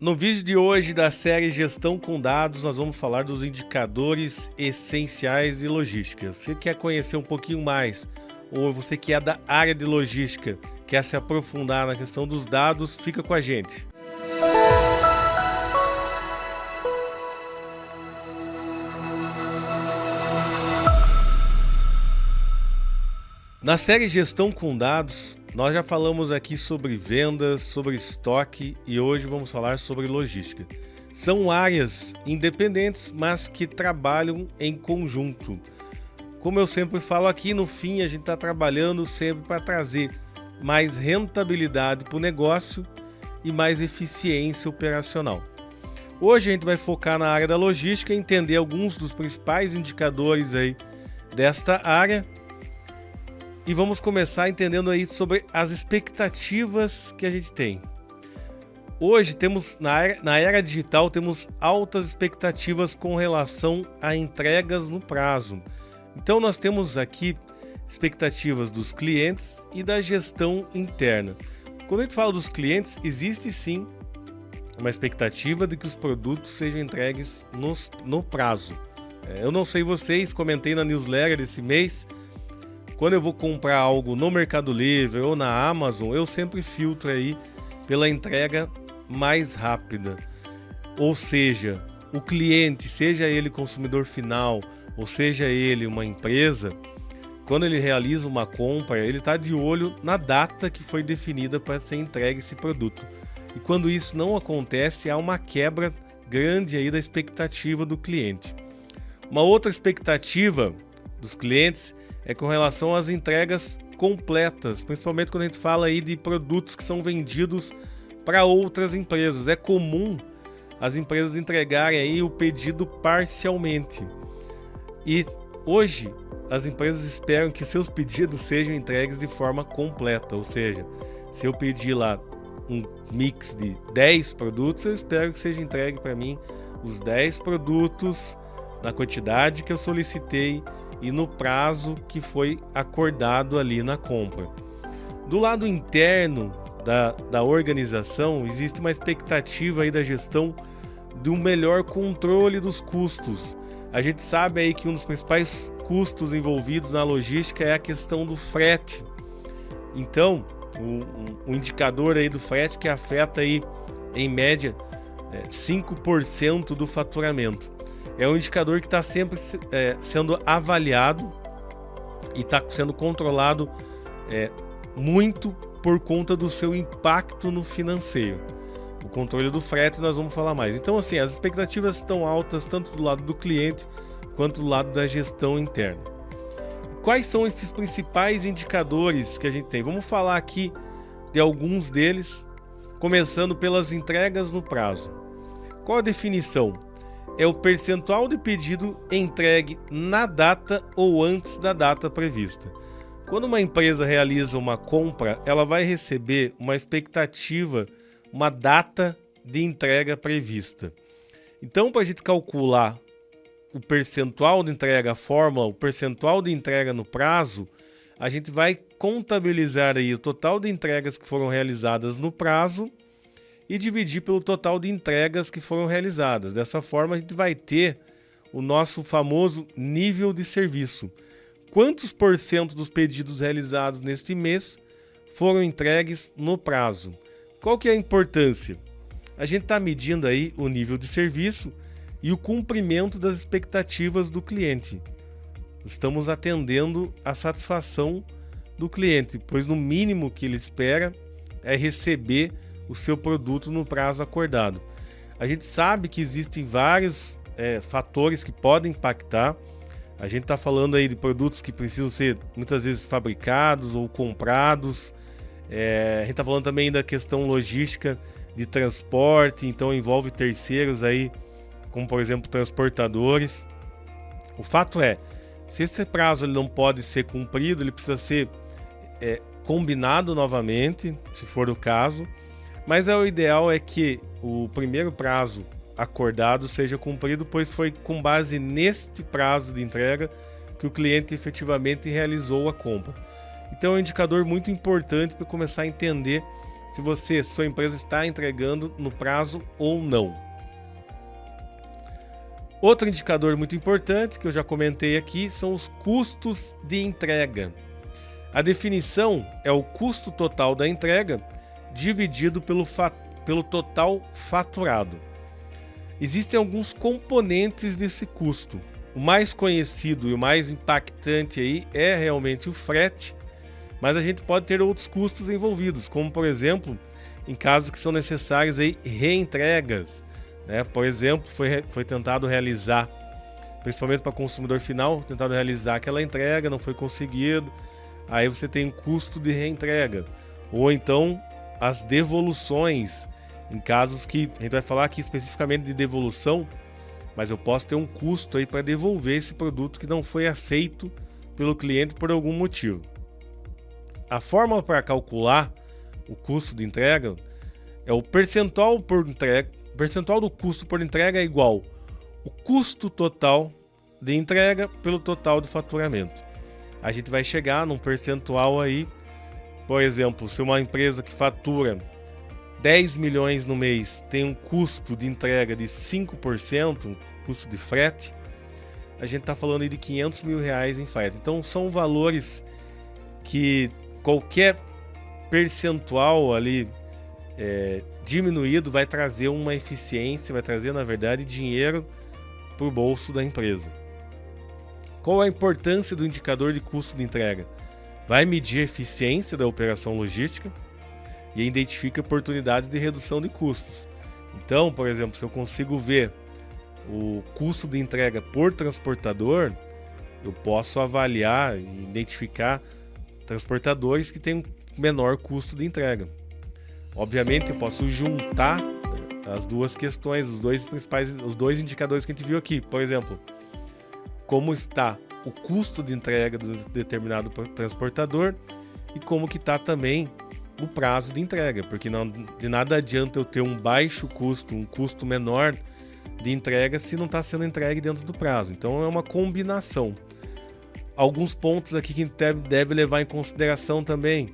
No vídeo de hoje da série Gestão com Dados, nós vamos falar dos indicadores essenciais de logística. Você quer conhecer um pouquinho mais, ou você que é da área de logística, quer se aprofundar na questão dos dados, fica com a gente. Na série Gestão com Dados, nós já falamos aqui sobre vendas, sobre estoque e hoje vamos falar sobre logística. São áreas independentes, mas que trabalham em conjunto. Como eu sempre falo aqui, no fim a gente está trabalhando sempre para trazer mais rentabilidade para o negócio e mais eficiência operacional. Hoje a gente vai focar na área da logística e entender alguns dos principais indicadores aí desta área. E vamos começar entendendo aí sobre as expectativas que a gente tem. Hoje temos, na era digital, temos altas expectativas com relação a entregas no prazo. Então nós temos aqui expectativas dos clientes e da gestão interna. Quando a gente fala dos clientes, existe sim uma expectativa de que os produtos sejam entregues no prazo. Eu não sei vocês, comentei na newsletter desse mês. Quando eu vou comprar algo no Mercado Livre ou na Amazon, eu sempre filtro aí pela entrega mais rápida. Ou seja, o cliente, seja ele consumidor final ou seja ele uma empresa, quando ele realiza uma compra, ele está de olho na data que foi definida para ser entregue esse produto. E quando isso não acontece, há uma quebra grande aí da expectativa do cliente. Uma outra expectativa dos clientes é com relação às entregas completas, principalmente quando a gente fala aí de produtos que são vendidos para outras empresas. É comum as empresas entregarem aí o pedido parcialmente. E hoje as empresas esperam que seus pedidos sejam entregues de forma completa, ou seja, se eu pedir lá um mix de 10 produtos, eu espero que seja entregue para mim os 10 produtos na quantidade que eu solicitei e no prazo que foi acordado ali na compra. Do lado interno da organização, existe uma expectativa aí da gestão de um melhor controle dos custos. A gente sabe aí que um dos principais custos envolvidos na logística é a questão do frete. Então, o indicador aí do frete que afeta aí, em média, 5% do faturamento. É um indicador que está sempre sendo avaliado e está sendo controlado muito por conta do seu impacto no financeiro. O controle do frete nós vamos falar mais. Então, assim, as expectativas estão altas tanto do lado do cliente quanto do lado da gestão interna. Quais são esses principais indicadores que a gente tem? Vamos falar aqui de alguns deles, começando pelas entregas no prazo. Qual a definição? É o percentual de pedido entregue na data ou antes da data prevista. Quando uma empresa realiza uma compra, ela vai receber uma expectativa, uma data de entrega prevista. Então, para a gente calcular o percentual de entrega, a fórmula, o percentual de entrega no prazo, a gente vai contabilizar aí o total de entregas que foram realizadas no prazo e dividir pelo total de entregas que foram realizadas. Dessa forma, a gente vai ter o nosso famoso nível de serviço. Quantos por cento dos pedidos realizados neste mês foram entregues no prazo? Qual que é a importância? A gente está medindo aí o nível de serviço e o cumprimento das expectativas do cliente. Estamos atendendo a satisfação do cliente, pois no mínimo que ele espera é receber o seu produto no prazo acordado. A gente sabe que existem vários fatores que podem impactar. A gente está falando aí de produtos que precisam ser muitas vezes fabricados ou comprados. A gente está falando também da questão logística de transporte, então envolve terceiros aí, como por exemplo transportadores. O fato é, se esse prazo ele não pode ser cumprido, ele precisa ser combinado novamente, se for o caso. Mas o ideal é que o primeiro prazo acordado seja cumprido, pois foi com base neste prazo de entrega que o cliente efetivamente realizou a compra. Então é um indicador muito importante para começar a entender se sua empresa está entregando no prazo ou não. Outro indicador muito importante que eu já comentei aqui são os custos de entrega. A definição é o custo total da entrega dividido pelo total faturado. Existem alguns componentes desse custo. O mais conhecido e o mais impactante aí é realmente o frete, mas a gente pode ter outros custos envolvidos, como por exemplo, em casos que são necessários aí reentregas, né? Por exemplo, foi tentado realizar, principalmente para consumidor final, tentado realizar aquela entrega, não foi conseguido, aí você tem um custo de reentrega. Ou então as devoluções, em casos que a gente vai falar aqui especificamente de devolução, mas eu posso ter um custo aí para devolver esse produto que não foi aceito pelo cliente por algum motivo. A fórmula para calcular o custo de entrega é o percentual por entrega. O percentual do custo por entrega é igual o custo total de entrega pelo total de faturamento. A gente vai chegar num percentual aí, por exemplo, se uma empresa que fatura 10 milhões no mês tem um custo de entrega de 5%, um custo de frete, a gente está falando aí de R$500 mil em frete. Então são valores que qualquer percentual ali diminuído vai trazer uma eficiência, vai trazer na verdade dinheiro para o bolso da empresa. Qual a importância do indicador de custo de entrega? Vai medir a eficiência da operação logística e identifica oportunidades de redução de custos. Então, por exemplo, se eu consigo ver o custo de entrega por transportador, eu posso avaliar e identificar transportadores que têm um menor custo de entrega. Obviamente, eu posso juntar as duas questões, os dois indicadores que a gente viu aqui. Por exemplo, como está o custo de entrega do determinado transportador e como que está também o prazo de entrega, porque de nada adianta eu ter um baixo custo, um custo menor de entrega se não está sendo entregue dentro do prazo. Então é uma combinação. Alguns pontos aqui que a gente deve levar em consideração também.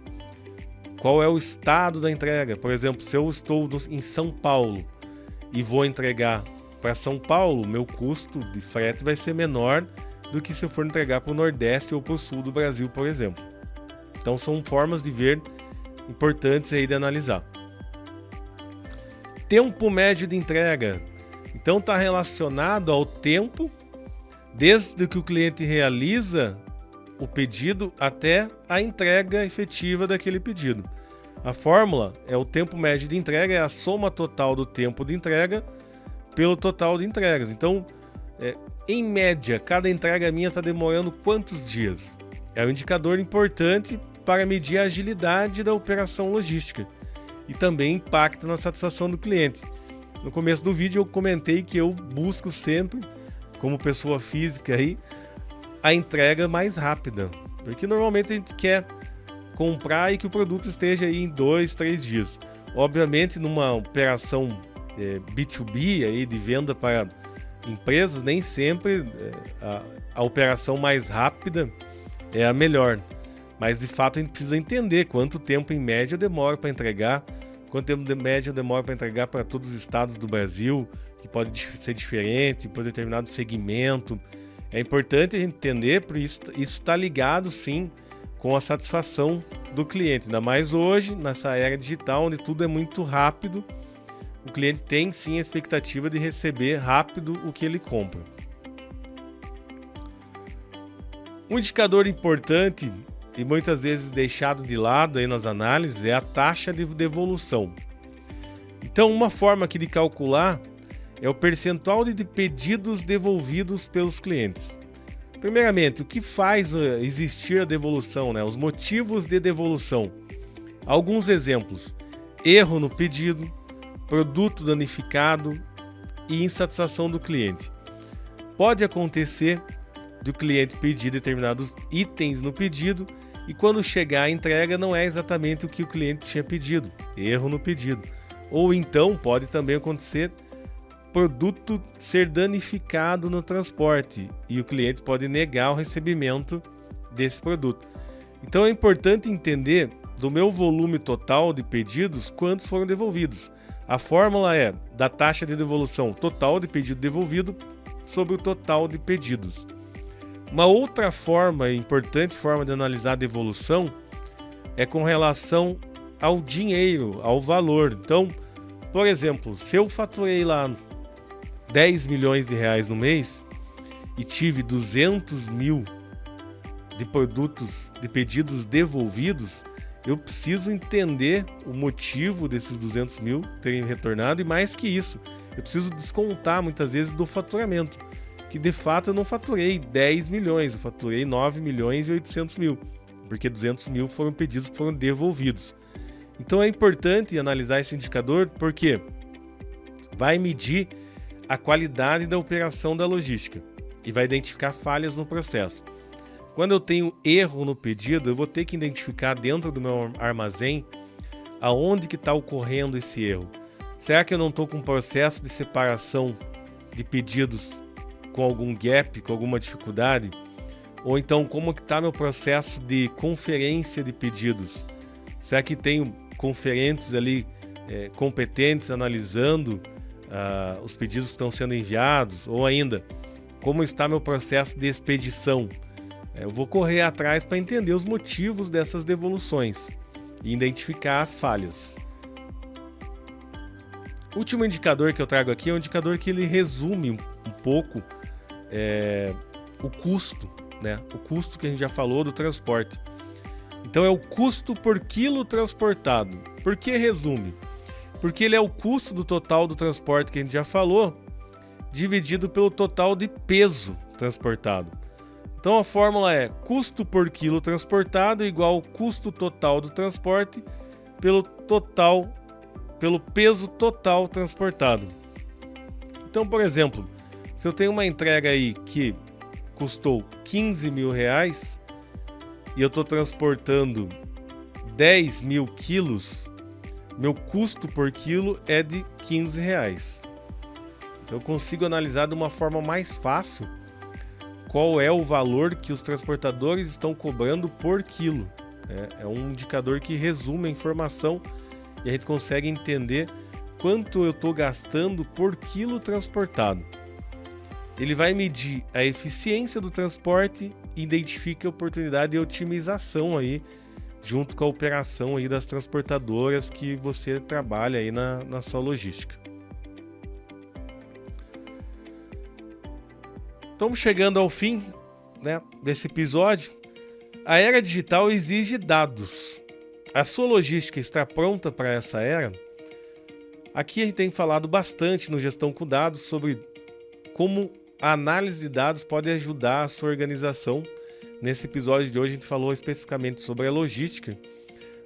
Qual é o estado da entrega? Por exemplo, se eu estou em São Paulo e vou entregar para São Paulo, meu custo de frete vai ser menor do que se eu for entregar para o Nordeste ou para o Sul do Brasil, por exemplo. Então são formas de ver importantes aí de analisar. Tempo médio de entrega. Então está relacionado ao tempo desde que o cliente realiza o pedido até a entrega efetiva daquele pedido. A fórmula é o tempo médio de entrega, é a soma total do tempo de entrega pelo total de entregas. Então, em média, cada entrega minha está demorando quantos dias? É um indicador importante para medir a agilidade da operação logística e também impacta na satisfação do cliente. No começo do vídeo eu comentei que eu busco sempre, como pessoa física aí, a entrega mais rápida, porque normalmente a gente quer comprar e que o produto esteja aí em 2, 3 dias. Obviamente, numa operação B2B aí, de venda para empresas, nem sempre a operação mais rápida é a melhor, mas de fato a gente precisa entender quanto tempo em média demora para entregar, quanto tempo de média demora para entregar para todos os estados do Brasil, que pode ser diferente por determinado segmento. É importante a gente entender, porque isso está ligado sim com a satisfação do cliente, ainda mais hoje, nessa era digital, onde tudo é muito rápido. O cliente tem sim a expectativa de receber rápido o que ele compra. Um indicador importante e muitas vezes deixado de lado aí nas análises é a taxa de devolução. Então, uma forma aqui de calcular é o percentual de pedidos devolvidos pelos clientes. Primeiramente, o que faz existir a devolução, né? Os motivos de devolução. Alguns exemplos: erro no pedido, produto danificado e insatisfação do cliente. Pode acontecer do cliente pedir determinados itens no pedido e quando chegar a entrega não é exatamente o que o cliente tinha pedido, erro no pedido. Ou então pode também acontecer produto ser danificado no transporte e o cliente pode negar o recebimento desse produto. Então é importante entender do meu volume total de pedidos, quantos foram devolvidos. A fórmula é da taxa de devolução total de pedido devolvido sobre o total de pedidos. Uma outra forma, importante forma de analisar a devolução, é com relação ao dinheiro, ao valor. Então, por exemplo, se eu faturei lá 10 milhões de reais no mês e tive 200 mil de produtos, de pedidos devolvidos, eu preciso entender o motivo desses 200 mil terem retornado, e mais que isso, eu preciso descontar muitas vezes do faturamento, que de fato eu não faturei 10 milhões, eu faturei 9 milhões e 800 mil, porque 200 mil foram pedidos que foram devolvidos. Então é importante analisar esse indicador, porque vai medir a qualidade da operação da logística e vai identificar falhas no processo. Quando eu tenho erro no pedido, eu vou ter que identificar dentro do meu armazém aonde que está ocorrendo esse erro. Será que eu não estou com um processo de separação de pedidos com algum gap, com alguma dificuldade? Ou então, como que está meu processo de conferência de pedidos? Será que tenho conferentes ali competentes analisando os pedidos que estão sendo enviados? Ou ainda, como está meu processo de expedição? Eu vou correr atrás para entender os motivos dessas devoluções e identificar as falhas. O último indicador que eu trago aqui é um indicador que ele resume um pouco o custo, né? O custo que a gente já falou do transporte. Então é o custo por quilo transportado. Por que resume? Porque ele é o custo do total do transporte que a gente já falou, dividido pelo total de peso transportado. Então a fórmula é custo por quilo transportado igual ao custo total do transporte pelo peso total transportado. Então, por exemplo, se eu tenho uma entrega aí que custou 15 mil reais e eu estou transportando 10 mil quilos, meu custo por quilo é de 15 reais. Então eu consigo analisar de uma forma mais fácil qual é o valor que os transportadores estão cobrando por quilo. É um indicador que resume a informação e a gente consegue entender quanto eu estou gastando por quilo transportado. Ele vai medir a eficiência do transporte e identifica a oportunidade de otimização aí, junto com a operação aí das transportadoras que você trabalha aí na sua logística. Estamos chegando ao fim, né, desse episódio. A era digital exige dados. A sua logística está pronta para essa era? Aqui a gente tem falado bastante no Gestão com Dados sobre como a análise de dados pode ajudar a sua organização. Nesse episódio de hoje a gente falou especificamente sobre a logística.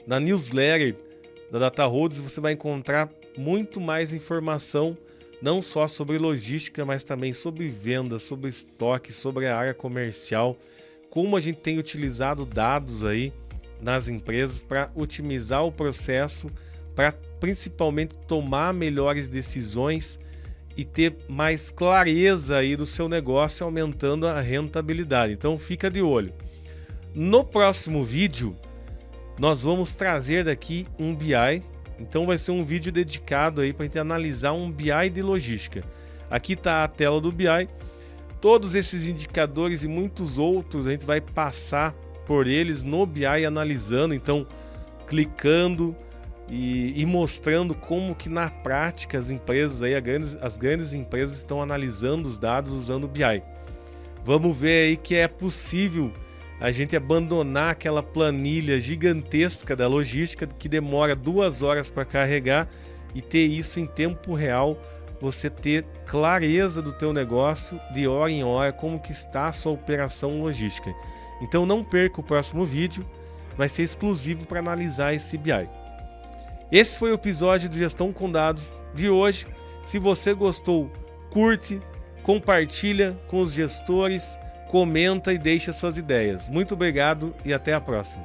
Na newsletter da DataRoads você vai encontrar muito mais informação, não só sobre logística, mas também sobre vendas, sobre estoque, sobre a área comercial, como a gente tem utilizado dados aí nas empresas para otimizar o processo, para principalmente tomar melhores decisões e ter mais clareza aí do seu negócio, aumentando a rentabilidade. Então fica de olho. No próximo vídeo, nós vamos trazer daqui um BI. Então vai ser um vídeo dedicado aí para a gente analisar um BI de logística. Aqui está a tela do BI. Todos esses indicadores e muitos outros a gente vai passar por eles no BI analisando, então clicando e mostrando como que na prática as empresas aí, as grandes empresas estão analisando os dados usando o BI. Vamos ver aí que é possível a gente abandonar aquela planilha gigantesca da logística que demora 2 horas para carregar e ter isso em tempo real, você ter clareza do teu negócio de hora em hora, como que está a sua operação logística. Então não perca o próximo vídeo, vai ser exclusivo para analisar esse BI. Esse foi o episódio de Gestão com Dados de hoje. Se você gostou, curte, compartilha com os gestores, comenta e deixa suas ideias. Muito obrigado e até a próxima.